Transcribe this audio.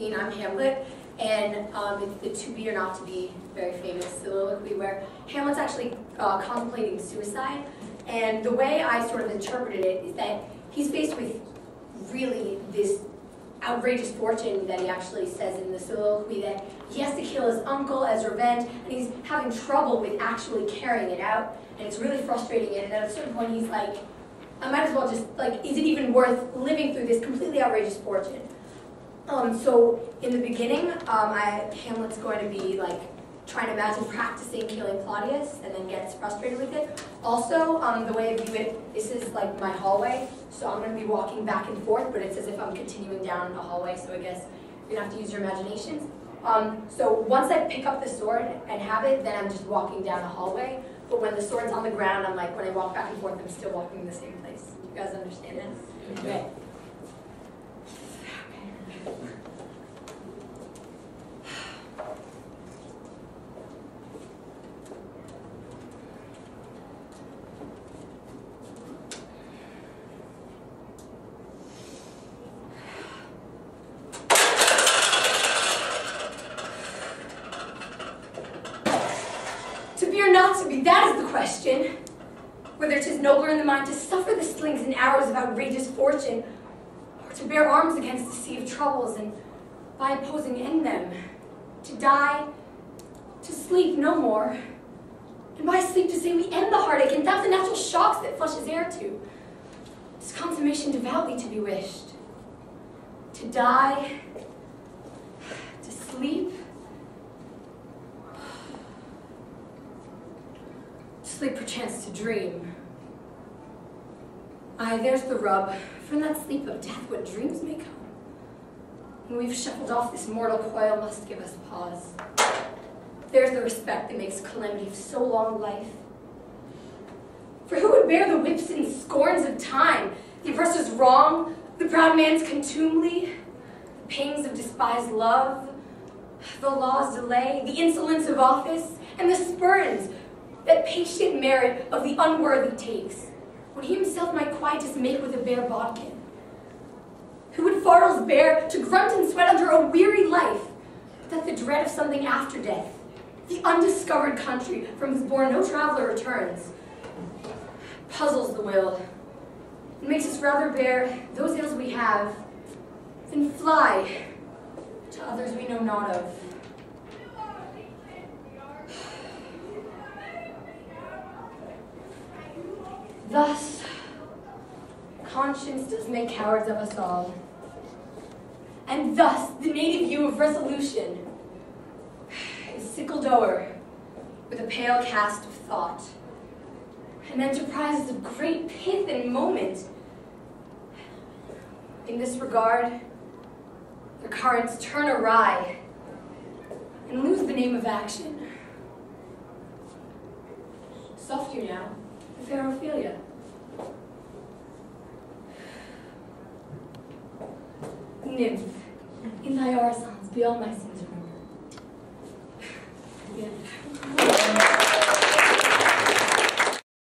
16, I'm Hamlet, and it's the to be or not to be very famous soliloquy where Hamlet's actually contemplating suicide, and the way I sort of interpreted it is that he's faced with really this outrageous fortune that he actually says in the soliloquy that he has to kill his uncle as revenge, and he's having trouble with actually carrying it out, and it's really frustrating, and at a certain point he's like, I might as well just, like, is it even worth living through this completely outrageous fortune? So in the beginning, Hamlet's going to be like trying to imagine practicing killing Claudius and then gets frustrated with it. Also, the way I view it, this is like my hallway, so I'm going to be walking back and forth, but it's as if I'm continuing down a hallway, so I guess you're going to have to use your imaginations. So once I pick up the sword and have it, then I'm just walking down a hallway, but when the sword's on the ground, I'm like, when I walk back and forth, I'm still walking in the same place. You guys understand this? Okay. To be or not to be, that is the question. Whether 'tis nobler in the mind to suffer the slings and arrows of outrageous fortune, or to bear arms against the sea of troubles, and by opposing end them, to die, to sleep no more, and by sleep to say we end the heartache and doubt the natural shocks that flesh is heir to. 'Tis consummation devoutly to be wished. To die, to sleep, sleep perchance to dream. Aye, there's the rub. From that sleep of death what dreams may come. When we've shuffled off this mortal coil must give us pause. There's the respect that makes calamity of so long life. For who would bear the whips and scorns of time, the oppressor's wrong, the proud man's contumely, the pangs of despised love, the law's delay, the insolence of office, and the spurns that patient merit of the unworthy takes, when he himself might quietus make with a bare bodkin? Who would fardels bear to grunt and sweat under a weary life, that the dread of something after death, the undiscovered country from whose bourne no traveler returns, puzzles the will, and makes us rather bear those ills we have, than fly to others we know not of. Thus, conscience does make cowards of us all. And thus, the native hue of resolution is sickled o'er with a pale cast of thought, and enterprises of great pith and moment. In this regard, the currents turn awry and lose the name of action. Soft you now, the fair Ophelia. Nymph, in thy orisons be all my sins remembered. Yeah.